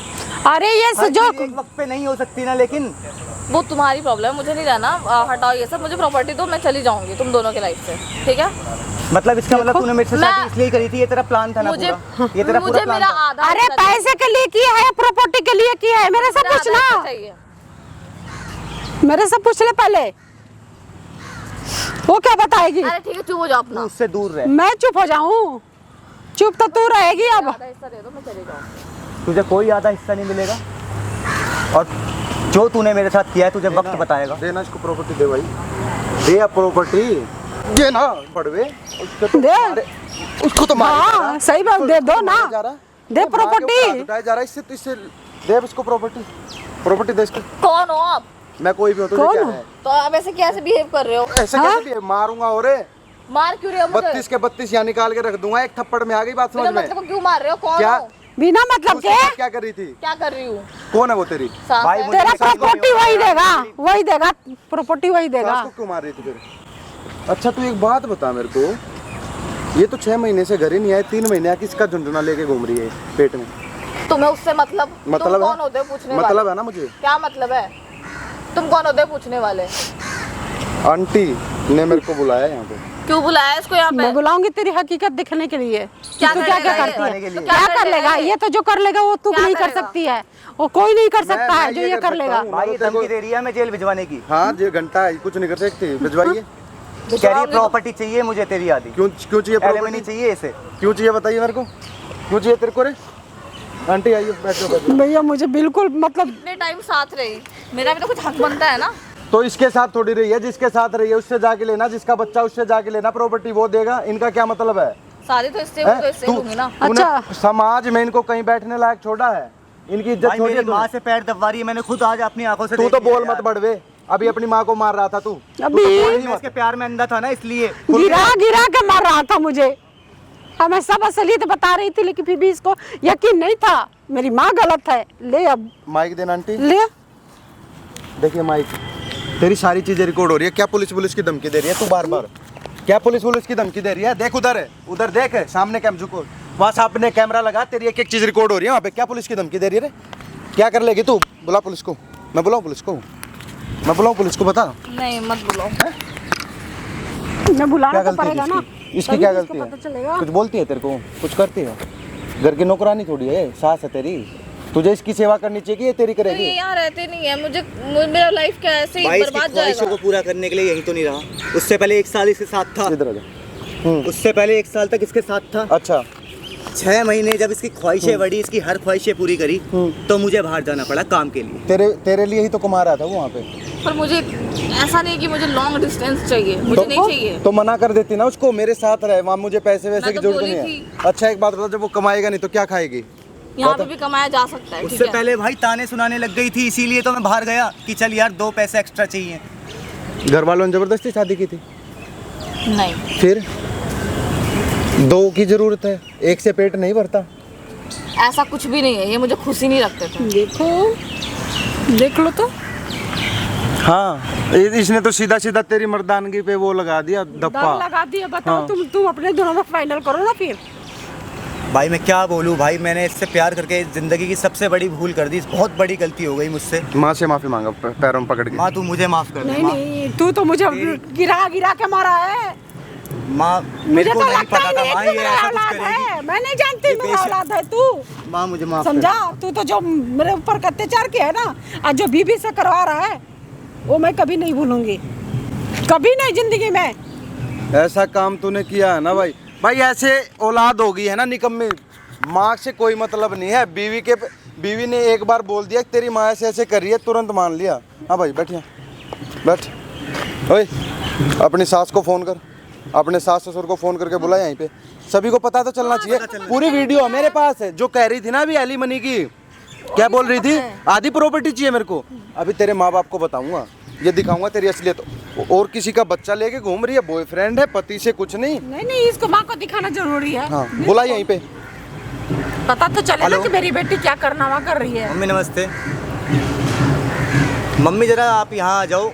अरे ये हर जो चीज़ एक वक्त पे नहीं हो सकती ना, लेकिन वो तुम्हारी प्रॉब्लम है, मुझे नहीं रहना। हटाओ ये सब, मुझे प्रॉपर्टी दो, मैं चली जाऊंगी तुम दोनों के लाइफ से, ठीक है? मतलब इसका मतलब तूने मेरे से शादी मैं- इसलिए करी थी? ये तेरा प्लान था ना मुझे पूरा? ये तेरा पूरा मुझे प्लान मेरा था? आधा अरे हिस्सा पैसे के लिए किया है, प्रॉपर्टी के लिए किया है? मेरे से मेरा पूछ आधा हिस्सा ना, चाहिए। मेरे से पूछ ले पहले, वो क्या बताएगी। अरे ठीक है, चुप हो जाओ तू अपना। उससे दूर रह। मैं चुप हो जाऊं? चुप तो तू रहेगी अब। आधा हिस्सा दे दो, मैं चली जाऊंगी। तुझे कोई आधा हिस्सा नहीं मिलेगा, और जो तूने मेरे साथ किया है तुझे वक्त बताएगा। देना इसको प्रॉपर्टी, दे भाई, दे अब प्रॉपर्टी, ये ना पड़वे उसको तो दे। मारे, उसको तो मारे जा रहा। हाँ सही बात, दे दो ना, जा रहा। दे ये माँ के प्रॉपर्टी। ऊपर हाथ उठाया जा रहा है, इससे तो इससे दे अब इसको प्रॉपर्टी, प्रॉपर्टी दे इसको। कौन हो आप? मैं कोई भी हूँ, तुझे कौन क्या हो? है? तो आप ऐसे कैसे बिहेव कर रहे हो? ऐसे कैसे भी मारूंगा? और मार क्यों रहे हो मुझे? 32 के 32 यहाँ निकाल के रख दूंगा, एक थप्पड़ में आ गई बात बिना समझ में? मतलब को क्यों मार रहे हो? कौन क्या? हो? बिना मतलब उसके के साथ क्या कर रही थी? क्या कर रही हूँ? कौन है वो तेरी? साफ भाई है। मुझे- तेरा शादी प्रॉपर्टी नहीं वही होगी। देगा, वही देगा, प्रॉपर्टी वही देगा। सास को क्यों मार रही थी फिर? अच्छा तू एक बात बता मेरे को, ये तो 6 महीने से घर ही नहीं आए, 3 महीने किसका झुंझुना लेके घूम रही है पेट में? तुम्हें उससे मतलब मतलब तुम है? कौन होते हो पूछने मतलब वाले? है ना मुझे? क्या मतलब है? तुम कौन होते हो पूछने वाले? आंटी ने मेरे को बुलाया यहाँ पे। क्यों बुलाया इसको यहाँ पे? मैं बुलाऊंगी तेरी हकीकत दिखने के लिए। क्या तू कर क्या क्या लेगा ये? करती के है, लिए? क्या कर लेगा? ये तो जो कर लेगा वो तू क्या नहीं कर करेगा? सकती है, वो कोई नहीं कर सकता मैं है जो ये कर सकता लेगा। हूँ। भाई मैं तो तेरे धमकी को- दे रही है मैं जेल भिजवाने की। हाँ जो घंटा है कुछ नहीं कर सकती, भिजवाइए। कह रही प्रॉपर्टी चाहिए मुझे तेरी आदि। क्यों क्यों चाहिए एलिमनी प्रॉपर्टी? चाहिए इसे। क्यों चाहिए बताइए मेरे को, क्यों चाहिए तेरे को? रे आंटी आइए, बैठो बैठो। भैया मुझे बिल्कुल मतलब इतने टाइम साथ रही, मेरा भी तो कुछ हक बनता है ना। तो इसके साथ थोड़ी रही है, जिसके साथ रही है उससे जाके लेना, जिसका बच्चा उससे जाके लेना, प्रॉपर्टी वो देगा। इनका क्या मतलब है? शादी तो इससे हैं? तो इससे ही दूंगी ना। तूने अच्छा। समाज में इनको कहीं बैठने लायक छोड़ा है? इनकी इज्जत भाई छोड़ी है मेरी माँ तूने? से पैर दबवा रही है, मैंने खुद आज अपनी आंखों से तू देख तो लिया बोल यार। मत बढ़वे, अभी अपनी माँ को मार रहा था तू। अभी मैं इसके प्यार में अंधा था ना, इसलिए। गिरा गिरा के मार रहा था मुझे। हमें सब असलियत बता रही थी, लेकिन फिर भी इसको यकीन नहीं था मेरी माँ गलत है। ले अब माइक देना आंटी, ले। देखिए माइक, तेरी सारी चीजें रिकॉर्ड हो रही है। क्या पुलिस की धमकी दे रही है तू बार बार? क्या पुलिस की धमकी दे रही है? देख उधर है, उधर देख है सामने झुको, वहाँ सामने कैमरा लगा, तेरी एक एक चीज रिकॉर्ड हो रही है वहाँ पे। क्या पुलिस की धमकी दे रही है रे? क्या कर लेगी तू? बुला पुलिस को। मैं बुलाऊँ पुलिस को? मैं बुलाऊँ पुलिस को? बता नहीं मत बुलाओ। मैं बुलाना क्या तो गलती है पड़ेगा ना, इसकी तभी क्या तो गलती इसको है? पता चलेगा। कुछ बोलती है तेरे को? कुछ करती है? घर की नौकरानी थोड़ी है, सास है तेरी, तुझे इसकी सेवा करनी चाहिए कि ये तेरी तो करेगी? ये यहाँ रहते नहीं है, मुझे मेरा लाइफ क्या ऐसे ही भाई इसकी बर्बाद ख्वाहिशों जाएगा। को पूरा करने के लिए यहीं तो नहीं रहा, उससे पहले 1 साल इसके साथ था। इधर आ जा, उससे पहले 1 साल तक इसके साथ था। अच्छा 6 महीने जब इसकी ख्वाहिशें बढ़ी, इसकी हर ख्वाहिशें पूरी करी, तो मुझे बाहर जाना पड़ा काम के लिए। तेरे लिए ही तो कमा रहा था वो वहाँ पे। पर मुझे ऐसा नहीं कि मुझे लॉन्ग डिस्टेंस चाहिए, मुझे नहीं चाहिए। तो मना कर देती ना उसको, मेरे साथ रहे वहाँ, मुझे पैसे वैसे की तो जरूरत बोली नहीं है। अच्छा एक बात बता, जब वो कमाएगा नहीं तो क्या खाएगी? यहाँ पे भी कमाया जा सकता है, ठीक उससे है। पहले भाई ताने सुनाने लग गई थी, इसीलिए तो मैं बाहर गया कि चल यार 2 पैसे एक्स्ट्रा चाहिए। घर वालों ने जबरदस्ती शादी की थी? नहीं, फिर 2 की जरूरत है, 1 से पेट नहीं भरता। ऐसा कुछ भी नहीं है, ये मुझे खुशी नहीं रखते थे। देखो देख लो तो हाँ इसने तो सीधा सीधा तेरी मर्दानगी पे वो लगा दिया धप्पा। दाग लगा दिया। बताओ हाँ। तुम अपने दोनों में फाइनल करो ना फिर। भाई मैं क्या बोलूँ भाई, मैंने इससे प्यार करके जिंदगी की सबसे बड़ी भूल कर दी, बहुत बड़ी गलती हो गई मुझसे। माँ से माफी मांगा पैरों में पकड़ के। माँ तू मुझे माफ कर दे। नहीं माँ नहीं, तू तो मुझे गिरा गिरा के मारा है। माँ मुझे मेरे को तो नहीं लगता पता ही था नहीं माँ कि ये मेरा ऐसा कुछ औलाद करेगी। है। मैं नहीं जानती ये मेरा बेशक- औलाद है तू। माँ मुझे माफ कर। समझा? तू तो जो मेरे ऊपर अत्याचार किया है ना, आज जो बीबी से करवा रहा है, वो मैं कभी नहीं भूलूंगी, कभी नहीं जिंदगी में। ऐसा काम तूने किया है ना भाई। भाई ऐसे औलाद होगी है ना निकम्मी, माँ से कोई मतलब नहीं है। बीवी ने एक बार बोल दिया कि तेरी माँ ऐसे ऐसे कर रही है, तुरंत मान लिया। हाँ भाई बैठ यहाँ, बैठ। ओए अपनी सास को फ़ोन कर, अपने सास ससुर को फ़ोन करके बुला यहीं पे। सभी को पता तो चलना चाहिए। पूरी वीडियो मेरे पास है, जो कह रही थी ना अभी एलिमनी की, क्या बोल रही थी? आधी प्रॉपर्टी चाहिए मेरे को। अभी तेरे माँ बाप को बताऊंगा, ये दिखाऊंगा तेरी असलियत। और किसी का बच्चा लेके घूम रही है, बॉयफ्रेंड है, पति से कुछ नहीं। नहीं, इसको माँ को दिखाना जरूरी है। हाँ बुला यहीं पे। पता तो चले ना कि मेरी बेटी क्या करना कर रही है। मम्मी नमस्ते। मम्मी जरा आप यहाँ आ जाओ,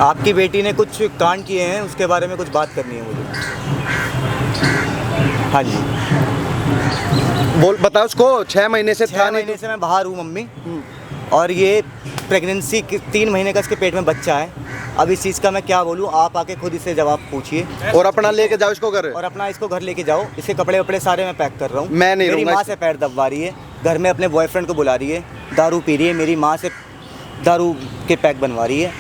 आपकी बेटी ने कुछ कांड किए हैं, उसके बारे में कुछ बात करनी है मुझे। हाँ जी बोल बता उसको। 6 महीने से 6 महीने से मैं बाहर हूँ मम्मी, और ये प्रेगनेंसी 3 महीने का इसके पेट में बच्चा है। अब इस चीज़ का मैं क्या बोलूँ, आप आके खुद इससे जवाब पूछिए। और अपना लेके जाओ इसको घर। और अपना इसको घर लेके जाओ। इसके कपड़े वपड़े सारे मैं पैक कर रहा हूँ। मैं नहीं मेरी रहूंगा माँ से पैर दबवा रही है, घर में अपने बॉयफ्रेंड को बुला रही है, दारू पी रही है, मेरी माँ से दारू के पैक बनवा रही है।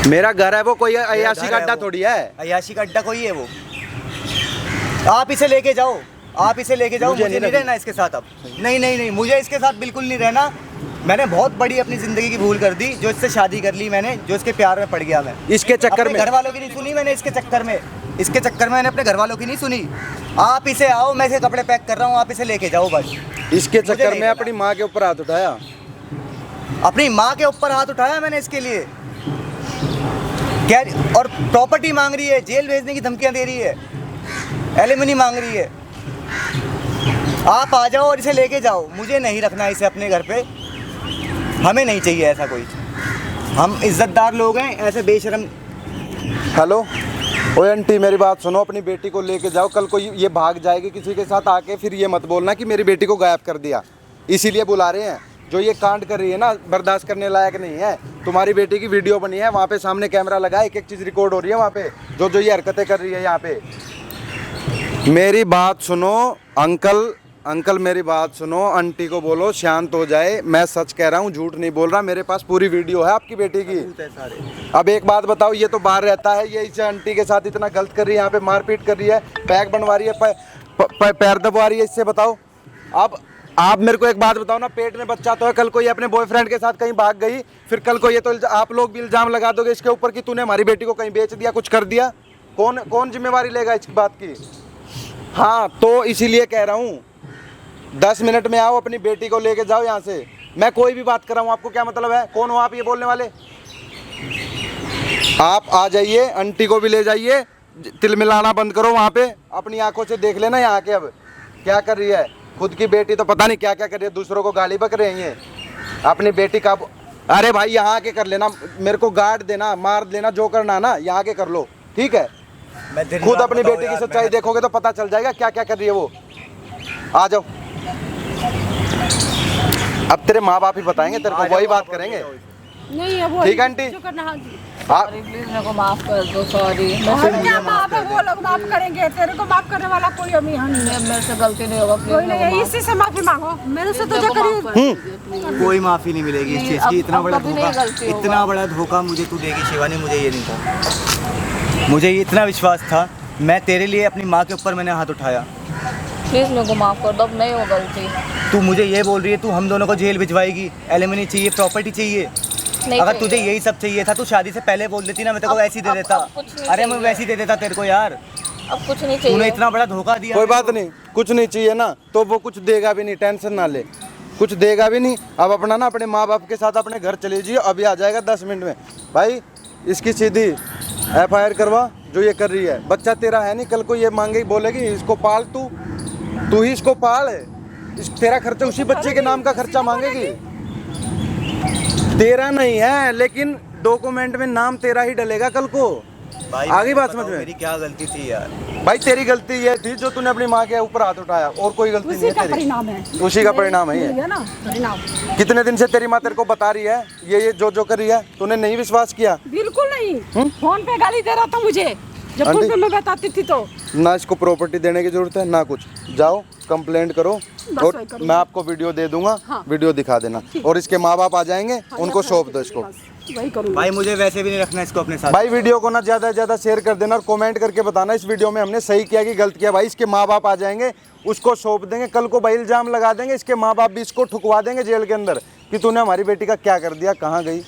मेरा घर है वो, कोई अयाशी का अड्डा थोड़ी है। अयाशी का अड्डा कोई है वो। आप इसे लेके जाओ, आप इसे लेके जाओ। मुझे नहीं रहना इसके साथ अब। नहीं नहीं नहीं, मुझे इसके साथ बिल्कुल नहीं रहना। मैंने बहुत बड़ी अपनी जिंदगी की भूल कर दी, जो इससे शादी कर ली मैंने, जो इसके प्यार में पड़ गया मैं। इसके चक्कर में घर वालों की नहीं सुनी मैंने, इसके चक्कर में मैंने अपने घर वालों की नहीं सुनी। आप इसे आओ, मैं इसे कपड़े पैक कर रहा हूँ, आप इसे लेके जाओ बस। इसके मुझे चक्कर नहीं में रहना। अपनी माँ के ऊपर हाथ उठाया। अपनी माँ के ऊपर हाथ उठाया मैंने इसके लिए। क्या? और प्रॉपर्टी मांग रही है, जेल भेजने की धमकियां दे रही है, एलिमनी मांग रही है। आप आ जाओ और इसे लेके जाओ। मुझे नहीं रखना इसे अपने घर पे, हमें नहीं चाहिए ऐसा कोई। हम इज्जतदार लोग हैं, ऐसे बेशरम। हेलो ओए आंटी मेरी बात सुनो, अपनी बेटी को लेके जाओ। कल को ये भाग जाएगी किसी के साथ आके, फिर ये मत बोलना कि मेरी बेटी को गायब कर दिया। इसीलिए बुला रहे हैं। जो ये कांड कर रही है ना, बर्दाश्त करने लायक नहीं है। तुम्हारी बेटी की वीडियो बनी है, वहाँ पे सामने कैमरा लगा है, एक एक चीज़ रिकॉर्ड हो रही है वहाँ पे, जो ये हरकतें कर रही है यहाँ पे। मेरी बात सुनो अंकल मेरी बात सुनो, आंटी को बोलो शांत हो जाए। मैं सच कह रहा हूँ, झूठ नहीं बोल रहा। मेरे पास पूरी वीडियो है आपकी बेटी की। अब एक बात बताओ, ये तो बाहर रहता है, ये इस आंटी के साथ इतना गलत कर रही है, यहाँ पे मारपीट कर रही है, पैक बनवा रही है, पैर दबवा रही है। इससे बताओ, अब आप मेरे को एक बात बताओ ना, पेट में बच्चा तो है, कल को ये अपने बॉयफ्रेंड के साथ कहीं भाग गई, फिर कल को ये तो आप लोग भी इल्जाम लगा दोगे इसके ऊपर कि तूने हमारी बेटी को कहीं बेच दिया, कुछ कर दिया। कौन जिम्मेवारी लेगा इसकी बात की? हाँ तो इसीलिए कह रहा हूँ 10 मिनट में आओ, अपनी बेटी को लेके जाओ यहाँ से। मैं कोई भी बात कर रहा हूँ, आपको क्या मतलब है? कौन हो आप ये बोलने वाले? आप आ जाइए, आंटी को भी ले जाइए, तिल मिलाना बंद करो वहाँ पे। अपनी आंखों से देख लेना यहाँ के अब क्या कर रही है। खुद की बेटी तो पता नहीं क्या क्या कर रही है, दूसरों को गाली बक रहे हैं। अपनी बेटी का अरे भाई यहाँ आके कर लेना, मेरे को गार्ड देना, मार देना, जो करना ना यहाँ आके कर लो, ठीक है? खुद अपनी बेटी की सच्चाई देखोगे तो पता चल जाएगा क्या क्या कर रही है वो। आ जाओ, अब तेरे माँ बाप ही बताएंगे तेरे को, वही बात करेंगे। नहीं है वो ठीक है आंटी? जो करना। हाँ जी, आप प्लीज मेरे को माफ कर दो, सॉरी। और क्या माफ है, वो लोग माफ करेंगे। तेरे को माफ करने वाला कोई हम यहाँ नहीं है। मेरे से गलती नहीं होगा, कोई नहीं है, इसी से माफी मांगो। मेरे से तो जो करी कोई माफी नहीं मिलेगी इस चीज़ की। इतना बड़ा धोखा मुझे तू देगी शिवानी, मुझे ये नहीं था। मुझे ये इतना विश्वास था, मैं तेरे लिए अपनी माँ के ऊपर मैंने हाथ उठाया। प्लीज़ मेरे को माफ़ कर दो, अब नहीं हो गलती। तू मुझे ये बोल रही है तू हम दोनों को जेल भिजवाएगी, एलिमनी चाहिए, प्रॉपर्टी चाहिए। नहीं अगर चाहिए। तुझे यही सब चाहिए था, तू शादी से पहले बोल देती ना, मैं तेरे को वैसे ही दे अब देता। कुछ नहीं अरे मैं चाहिए। वैसे ही दे देता तेरे को यार, अब कुछ नहीं तूने चाहिए। इतना बड़ा धोखा दिया। कोई बात नहीं, कुछ नहीं चाहिए ना तो वो कुछ देगा भी नहीं, टेंशन ना ले, कुछ देगा भी नहीं। अब अपना ना अपने माँ बाप के साथ अपने घर चले जाइए, अभी आ जाएगा 10 मिनट में। भाई इसकी सीधी FIR करवा, जो ये कर रही है। बच्चा तेरा है नहीं, कल को ये मांगेगी, बोलेगी इसको पाल, तू ही इसको पाल है, तेरा खर्चा उसी बच्चे के नाम का खर्चा मांगेगी। तेरा नहीं है लेकिन डॉक्यूमेंट में नाम तेरा ही डलेगा कल को। भाई आगे बात बताओ, समझ में? मेरी क्या गलती थी यार? भाई तेरी गलती ये थी जो तूने अपनी माँ के ऊपर हाथ उठाया, और कोई गलती नहीं उसी है का तेरी। परिणाम है। उसी का परिणाम है मिल ये। गया ना परिणाम। कितने दिन से तेरी माँ तेरे को बता रही है ये जो कर रही है, तूने नहीं विश्वास किया? बिल्कुल नहीं। फोन पे गाली दे रहा था मुझे, जब आंटी? फोन पे मैं बताती थी तो। ना इसको प्रॉपर्टी देने की जरूरत है ना कुछ, जाओ कंप्लेंट करो और वही करूंगी। मैं आपको वीडियो दे दूंगा। हाँ। वीडियो दिखा देना, और इसके माँ बाप आ जाएंगे, हाँ, उनको रखना सौंप है दो इसको। बस, वही करूंगी। भाई मुझे वैसे भी नहीं रखना इसको अपने साथ। भाई वीडियो को ना ज़्यादा से ज़्यादा शेयर कर देना और कमेंट करके बताना इस वीडियो में हमने सही किया कि गलत किया। भाई इसके माँ बाप आ जाएंगे, उसको सौंप देंगे, कल को भाई इल्ज़ाम लगा देंगे, इसके माँ बाप भी इसको ठुकवा देंगे जेल के अंदर कि तूने हमारी बेटी का क्या कर दिया, कहाँ गई।